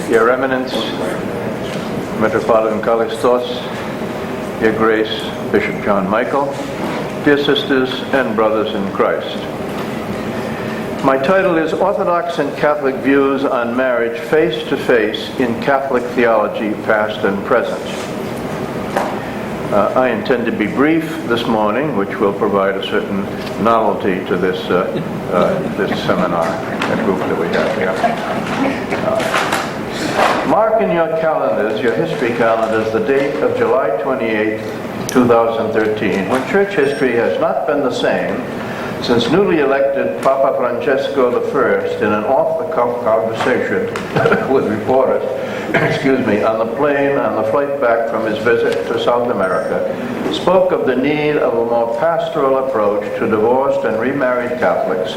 Your Eminence, Metropolitan Kallistos, Your Grace, Bishop John Michael, dear sisters and brothers in Christ. My title is Orthodox and Catholic Views on Marriage Face to Face in Catholic Theology, Past and Present. I intend to be brief this morning, which will provide a certain novelty to this this seminar and group that we have here. Mark in your calendars, your history calendars, the date of July 28, 2013, when church history has not been the same since newly elected Papa Francesco I, in an off-the-cuff conversation with reporters, on the plane on the flight back from his visit to South America, spoke of the need of a more pastoral approach to divorced and remarried Catholics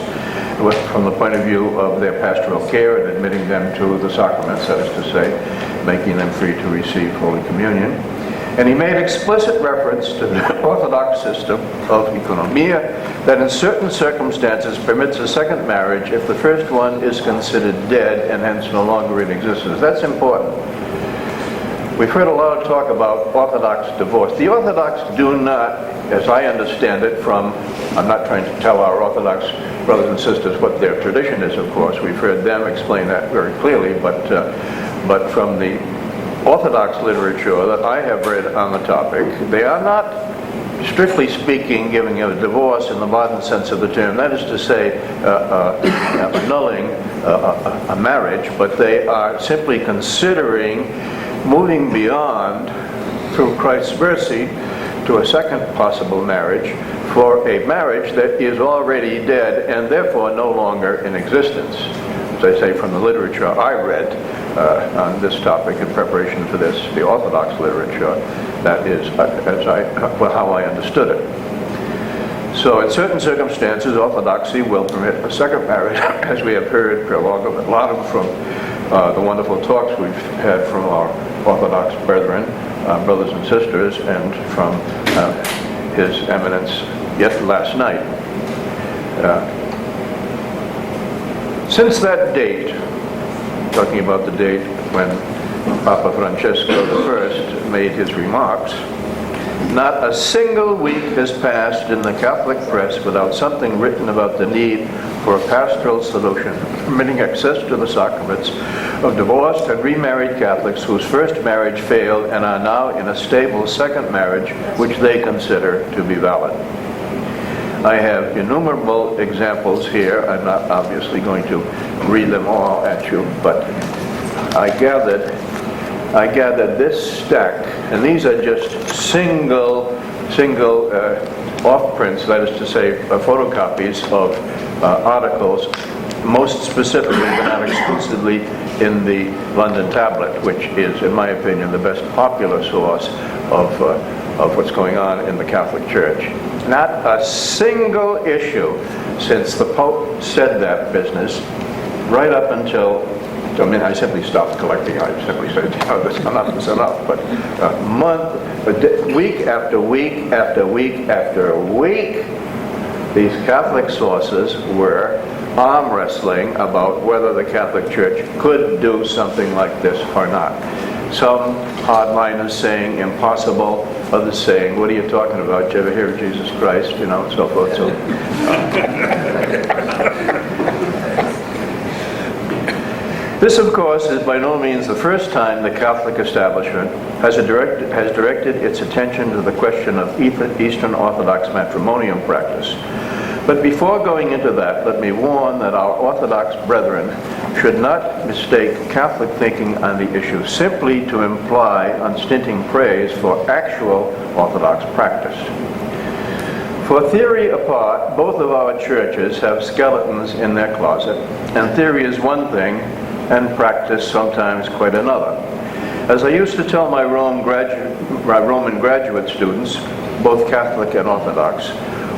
from the point of view of their pastoral care and admitting them to the sacraments, that is to say, making them free to receive Holy Communion. And he made explicit reference to the Orthodox system of economia that in certain circumstances permits a second marriage if the first one is considered dead and hence no longer in existence. That's important. We've heard a lot of talk about Orthodox divorce. The Orthodox do not, as I understand it from, I'm not trying to tell our Orthodox brothers and sisters what their tradition is, of course. We've heard them explain that very clearly, but from the Orthodox literature that I have read on the topic, they are not, strictly speaking, giving a divorce in the modern sense of the term, that is to say, annulling a marriage, but they are simply considering moving beyond, through Christ's mercy, to a second possible marriage for a marriage that is already dead and therefore no longer in existence. As I say, from the literature I read on this topic in preparation for this, the Orthodox literature, that is how I understood it. So in certain circumstances, Orthodoxy will permit a second marriage, as we have heard a lot of from the wonderful talks we've had from our Orthodox brethren, brothers and sisters, and from His Eminence yet last night. Since that date, talking about the date when Papa Francesco I made his remarks, not a single week has passed in the Catholic press without something written about the need for a pastoral solution, permitting access to the sacraments of divorced and remarried Catholics whose first marriage failed and are now in a stable second marriage which they consider to be valid. I have innumerable examples here. I'm not obviously going to read them all at you, but I gathered this stack, and these are just single off-prints, that is to say, photocopies of articles, most specifically but not exclusively in the London Tablet, which is, in my opinion, the best popular source of what's going on in the Catholic Church. Not a single issue since the Pope said that business, right up until, I simply stopped collecting. I simply said, that's enough is enough. But week after week after week after week, these Catholic sources were arm wrestling about whether the Catholic Church could do something like this or not. Some hardliners saying impossible, others saying, what are you talking about? Did you ever hear of Jesus Christ? So forth. So, this, of course, is by no means the first time the Catholic establishment has directed its attention to the question of Eastern Orthodox matrimonial practice. But before going into that, let me warn that our Orthodox brethren should not mistake Catholic thinking on the issue simply to imply unstinting praise for actual Orthodox practice. For theory apart, both of our churches have skeletons in their closet, and theory is one thing, and practice sometimes quite another. As I used to tell my Roman graduate students, both Catholic and Orthodox,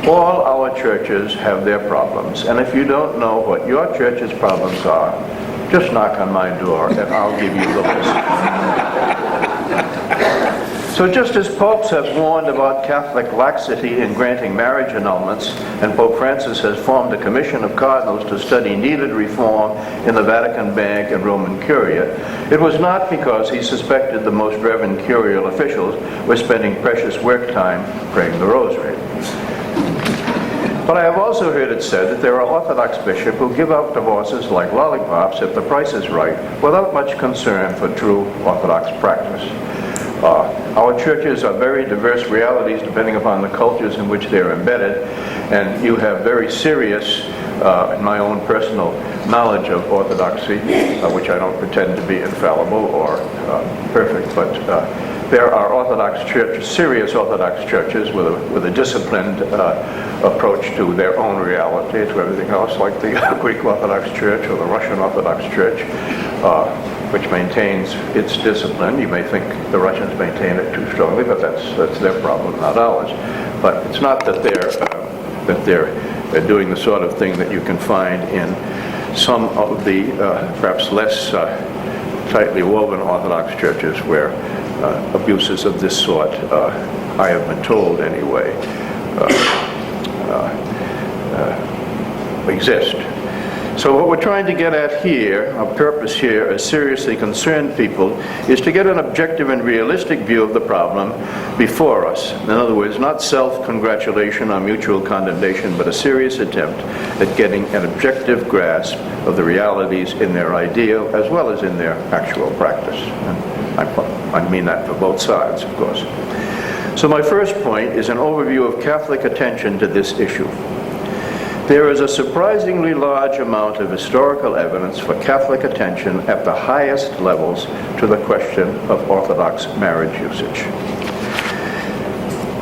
all our churches have their problems, and if you don't know what your church's problems are, just knock on my door and I'll give you the list. So just as popes have warned about Catholic laxity in granting marriage annulments, and Pope Francis has formed a commission of cardinals to study needed reform in the Vatican Bank and Roman Curia, it was not because he suspected the most reverend curial officials were spending precious work time praying the rosary. But I have also heard it said that there are Orthodox bishops who give out divorces like lollipops if the price is right, without much concern for true Orthodox practice. Our churches are very diverse realities depending upon the cultures in which they're embedded, and you have very serious, in my own personal knowledge of Orthodoxy, which I don't pretend to be infallible or perfect, but there are Orthodox churches, serious Orthodox churches with a disciplined approach to their own reality, to everything else, like the Greek Orthodox Church or the Russian Orthodox Church, which maintains its discipline. You may think the Russians maintain it too strongly, but that's their problem, not ours. But it's not that they're doing the sort of thing that you can find in some of the perhaps less tightly woven Orthodox churches where abuses of this sort, I have been told anyway, exist. So what we're trying to get at here, our purpose here as seriously concerned people, is to get an objective and realistic view of the problem before us. In other words, not self-congratulation or mutual condemnation, but a serious attempt at getting an objective grasp of the realities in their ideal as well as in their actual practice. And I mean that for both sides, of course. So my first point is an overview of Catholic attention to this issue. There is a surprisingly large amount of historical evidence for Catholic attention at the highest levels to the question of Orthodox marriage usage.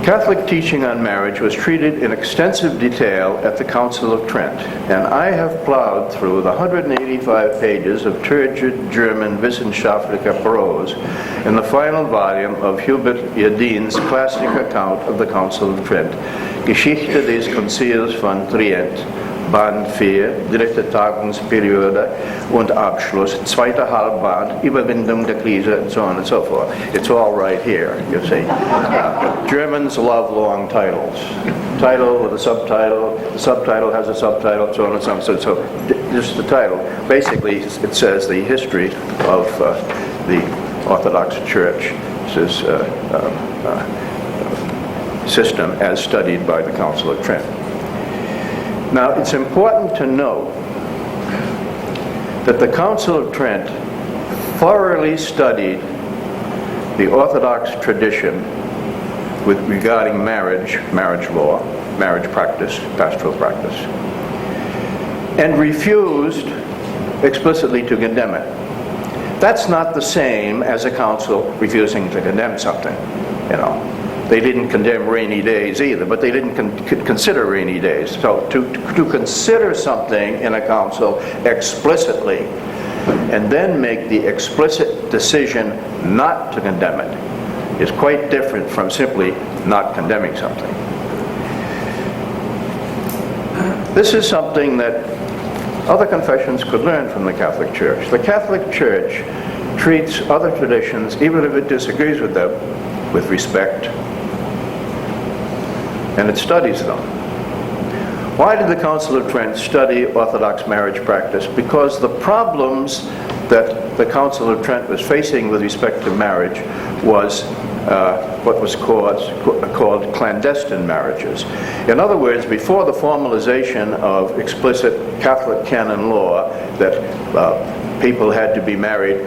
Catholic teaching on marriage was treated in extensive detail at the Council of Trent, and I have plowed through the 185 pages of turgid German wissenschaftlicher prose in the final volume of Hubert Jedin's classic account of the Council of Trent, Geschichte des Konzils von Trient, Band 4, dritte Tagungsperiode und Abschluss, zweiter Halbband, Überwindung der Krise, and so on and so forth. It's all right here, you see. Germans love long titles. Title with a subtitle, the subtitle has a subtitle, so on and so on. So just the title. Basically, it says the history of the Orthodox Church. This is system as studied by the Council of Trent. Now, it's important to note that the Council of Trent thoroughly studied the Orthodox tradition regarding marriage law, marriage practice, pastoral practice, and refused explicitly to condemn it. That's not the same as a council refusing to condemn something, you know. They didn't condemn rainy days either, but they didn't consider rainy days. So to consider something in a council explicitly and then make the explicit decision not to condemn it is quite different from simply not condemning something. This is something that other confessions could learn from the Catholic Church. The Catholic Church treats other traditions, even if it disagrees with them, with respect, and it studies them. Why did the Council of Trent study Orthodox marriage practice? Because the problems that the Council of Trent was facing with respect to marriage was what was called clandestine marriages. In other words, before the formalization of explicit Catholic canon law that people had to be married,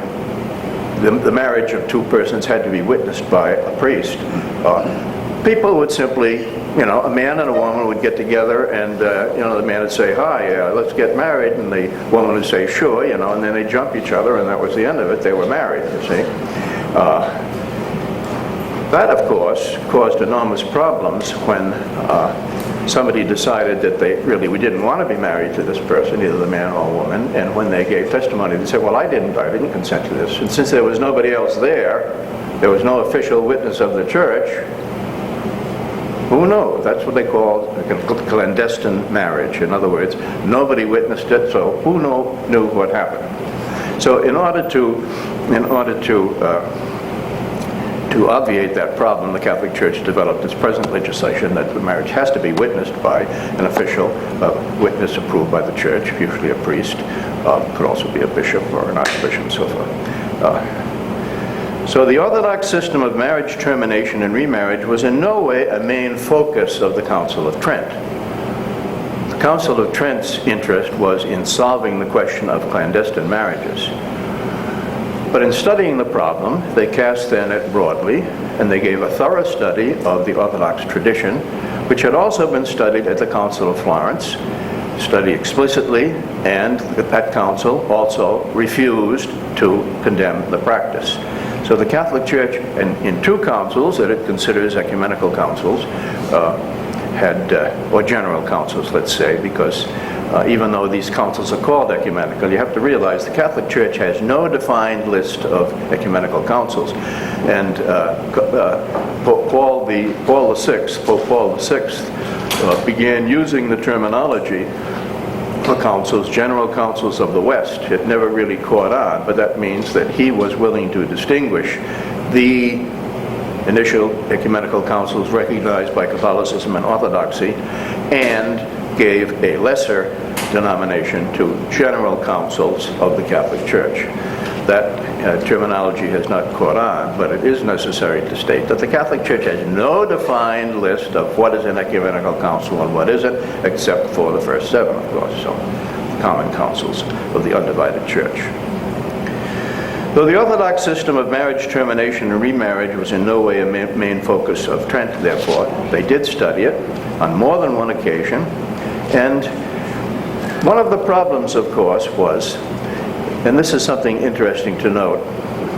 the marriage of two persons had to be witnessed by a priest, people would simply a man and a woman would get together, and the man would say, "Hi, let's get married," and the woman would say, "Sure," and then they'd jump each other, and that was the end of it. They were married, you see. That, of course, caused enormous problems when somebody decided that we didn't want to be married to this person, either the man or woman, and when they gave testimony, they said, "Well, I didn't consent to this." And since there was nobody else there was no official witness of the church, who knows? That's what they called a clandestine marriage. In other words, nobody witnessed it, so who knew what happened? So in order to obviate that problem, the Catholic Church developed its present legislation that the marriage has to be witnessed by an official witness approved by the church, usually a priest, could also be a bishop or an archbishop, and so forth. So the Orthodox system of marriage termination and remarriage was in no way a main focus of the Council of Trent. The Council of Trent's interest was in solving the question of clandestine marriages. But in studying the problem, they cast their net broadly, and they gave a thorough study of the Orthodox tradition, which had also been studied at the Council of Florence, studied explicitly, and that council also refused to condemn the practice. So the Catholic Church, in two councils that it considers ecumenical councils, or general councils, let's say, because even though these councils are called ecumenical, you have to realize the Catholic Church has no defined list of ecumenical councils. And Pope Paul VI began using the terminology for councils, general councils of the West. It never really caught on, but that means that he was willing to distinguish the initial ecumenical councils recognized by Catholicism and Orthodoxy, and gave a lesser denomination to general councils of the Catholic Church. That terminology has not caught on, but it is necessary to state that the Catholic Church has no defined list of what is an ecumenical council and what isn't, except for the first seven, of course, so the common councils of the undivided Church. Though the Orthodox system of marriage termination and remarriage was in no way a main focus of Trent, therefore, they did study it on more than one occasion. And one of the problems, of course, was, and this is something interesting to note,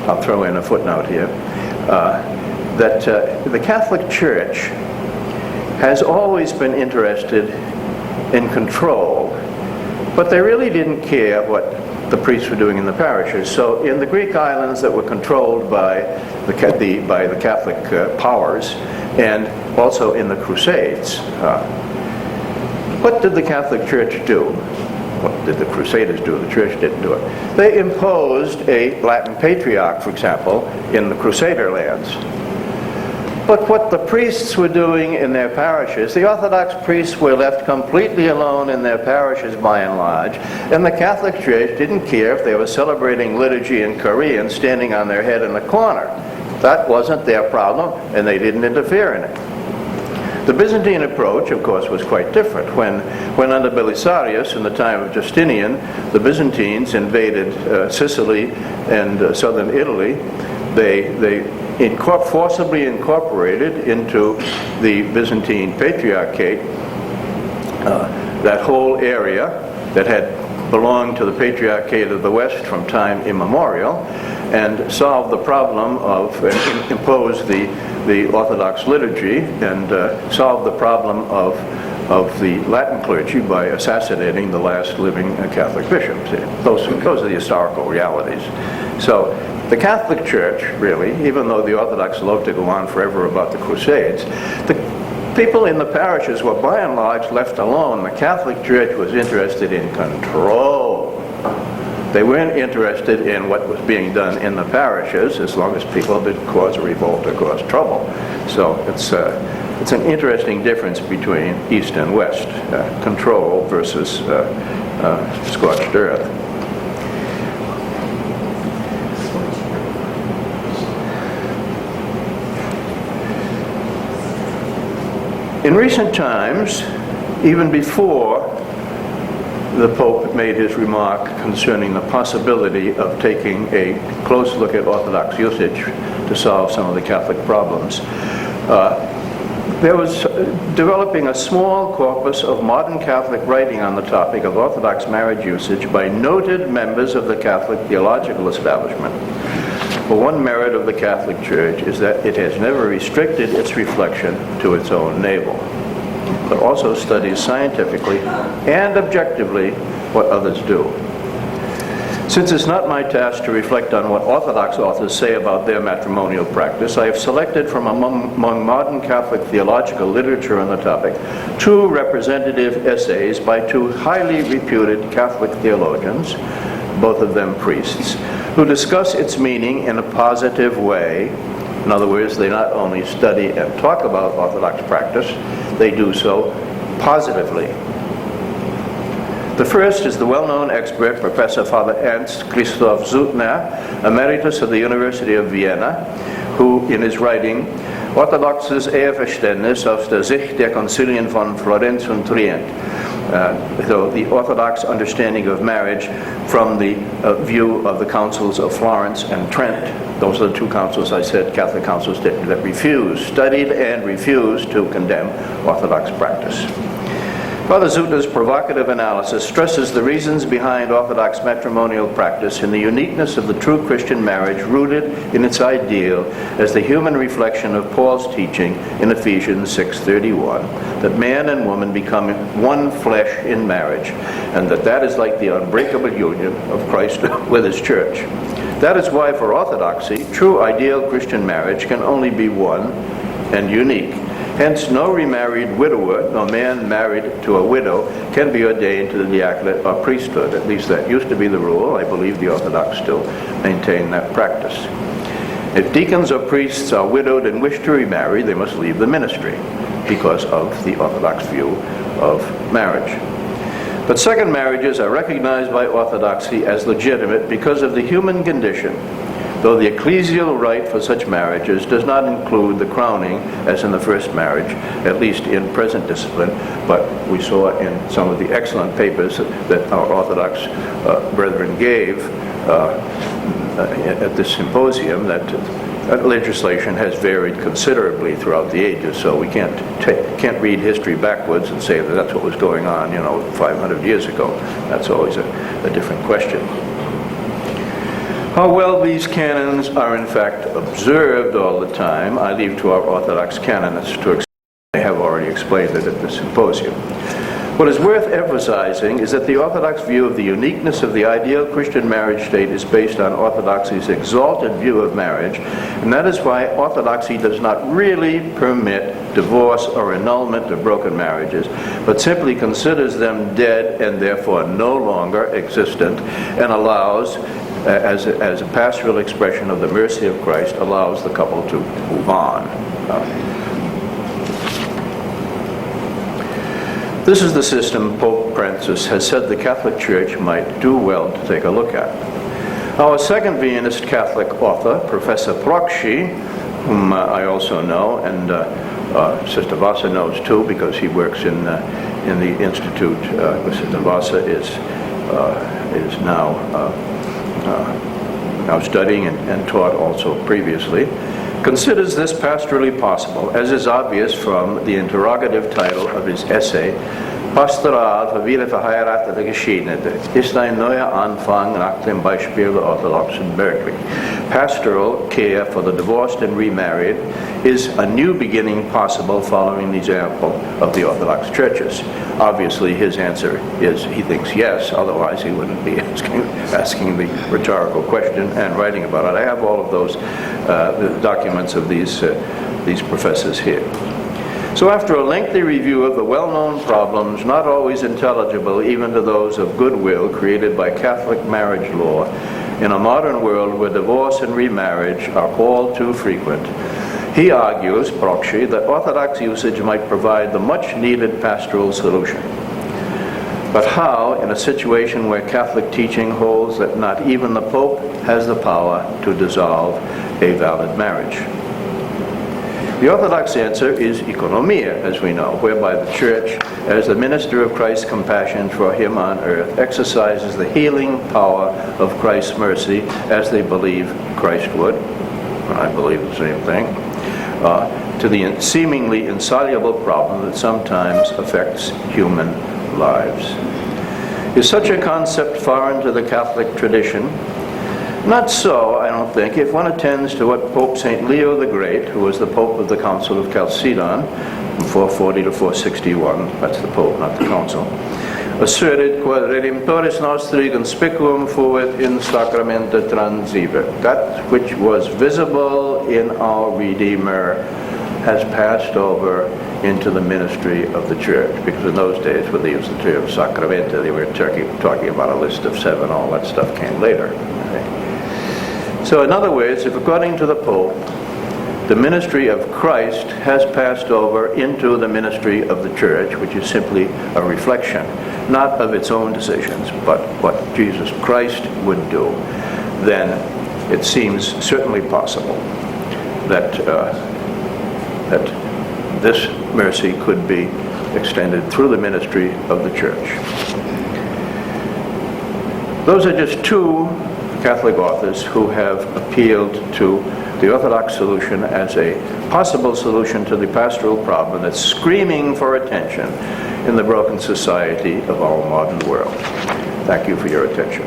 I'll throw in a footnote here, that the Catholic Church has always been interested in control, but they really didn't care what the priests were doing in the parishes. So in the Greek islands that were controlled by the Catholic powers, and also in the Crusades, what did the Catholic Church do? What did the Crusaders do? The Church didn't do it. They imposed a Latin patriarch, for example, in the Crusader lands. But what the priests were doing in their parishes, the Orthodox priests were left completely alone in their parishes by and large, and the Catholic Church didn't care if they were celebrating liturgy in Korean standing on their head in the corner. That wasn't their problem, and they didn't interfere in it. The Byzantine approach, of course, was quite different. When under Belisarius, in the time of Justinian, the Byzantines invaded Sicily and southern Italy, they forcibly incorporated into the Byzantine Patriarchate that whole area that had belonged to the Patriarchate of the West from time immemorial, and solved the problem of, imposed the Orthodox liturgy, and solved the problem of the Latin clergy by assassinating the last living Catholic bishop. Those are the historical realities. So the Catholic Church, really, even though the Orthodox love to go on forever about the Crusades, the people in the parishes were by and large left alone. The Catholic Church was interested in control. They weren't interested in what was being done in the parishes, as long as people didn't cause a revolt or cause trouble. So it's an interesting difference between East and West, control versus scorched earth. In recent times, even before the Pope made his remark concerning the possibility of taking a close look at Orthodox usage to solve some of the Catholic problems, There was developing a small corpus of modern Catholic writing on the topic of Orthodox marriage usage by noted members of the Catholic theological establishment. But one merit of the Catholic Church is that it has never restricted its reflection to its own navel, but also studies scientifically and objectively what others do. Since it's not my task to reflect on what Orthodox authors say about their matrimonial practice, I have selected from among modern Catholic theological literature on the topic 2 representative essays by 2 highly reputed Catholic theologians, both of them priests, who discuss its meaning in a positive way. In other words, they not only study and talk about Orthodox practice, they do so positively. The first is the well-known expert, Professor Father Ernst Christoph Suttner, Emeritus of the University of Vienna, who in his writing Orthodoxes Eheverständnis aus der Sicht der Konzilien von Florenz und Trient, so the Orthodox understanding of marriage from the view of the councils of Florence and Trent. Those are the 2 councils I said, Catholic councils that studied and refused to condemn Orthodox practice. Father Suttner's provocative analysis stresses the reasons behind Orthodox matrimonial practice in the uniqueness of the true Christian marriage rooted in its ideal as the human reflection of Paul's teaching in Ephesians 6:31, that man and woman become one flesh in marriage, and that is like the unbreakable union of Christ with his church. That is why for Orthodoxy, true ideal Christian marriage can only be one and unique. Hence, no remarried widower, no man married to a widow, can be ordained to the diaconate or priesthood. At least that used to be the rule. I believe the Orthodox still maintain that practice. If deacons or priests are widowed and wish to remarry, they must leave the ministry because of the Orthodox view of marriage. But second marriages are recognized by Orthodoxy as legitimate because of the human condition, though the ecclesial rite for such marriages does not include the crowning as in the first marriage, at least in present discipline. But we saw in some of the excellent papers that our Orthodox brethren gave at this symposium that legislation has varied considerably throughout the ages, so we can't read history backwards and say that that's what was going on, 500 years ago. That's always a different question. How well these canons are in fact observed all the time, I leave to our Orthodox canonists to explain. I have already explained it at the symposium. What is worth emphasizing is that the Orthodox view of the uniqueness of the ideal Christian marriage state is based on Orthodoxy's exalted view of marriage, and that is why Orthodoxy does not really permit divorce or annulment of broken marriages, but simply considers them dead and therefore no longer existent, and allows, as a pastoral expression of the mercy of Christ, allows the couple to move on. This is the system Pope Francis has said the Catholic Church might do well to take a look at. Our second Viennist Catholic author, Professor Prokshi, whom I also know, and Sister Vasa knows too, because he works in the Institute. Sister Vasa is now studying and taught also previously, considers this pastorally possible, as is obvious from the interrogative title of his essay, Pastoral für viele verheiratete Geschiedene, ist ein neuer Anfang nach dem Beispiel der Orthodoxen Berkeley. Pastoral care for the divorced and remarried is a new beginning possible following the example of the Orthodox churches. Obviously, his answer is he thinks yes, otherwise he wouldn't be asking the rhetorical question and writing about it. I have all of those the documents of these professors here. So after a lengthy review of the well-known problems, not always intelligible even to those of goodwill created by Catholic marriage law, in a modern world where divorce and remarriage are all too frequent, he argues, Prokshi, that Orthodox usage might provide the much-needed pastoral solution. But how, in a situation where Catholic teaching holds that not even the Pope has the power to dissolve a valid marriage? The Orthodox answer is economia, as we know, whereby the Church, as the minister of Christ's compassion for him on earth, exercises the healing power of Christ's mercy as they believe Christ would. I believe the same thing. to the seemingly insoluble problem that sometimes affects human lives. Is such a concept foreign to the Catholic tradition? Not so, I don't think, if one attends to what Pope St. Leo the Great, who was the Pope of the Council of Chalcedon from 440 to 461, that's the Pope, not the Council, asserted, quod redemptoris nostri conspicuum fuit in sacramenta transivit. That which was visible in our Redeemer has passed over into the ministry of the Church. Because in those days, when they used the term sacramenta, they were talking about a list of 7. All that stuff came later. Okay. So in other words, if according to the Pope, the ministry of Christ has passed over into the ministry of the Church, which is simply a reflection, not of its own decisions, but what Jesus Christ would do, then it seems certainly possible that this mercy could be extended through the ministry of the Church. Those are just 2 Catholic authors who have appealed to the Orthodox solution as a possible solution to the pastoral problem that's screaming for attention in the broken society of our modern world. Thank you for your attention.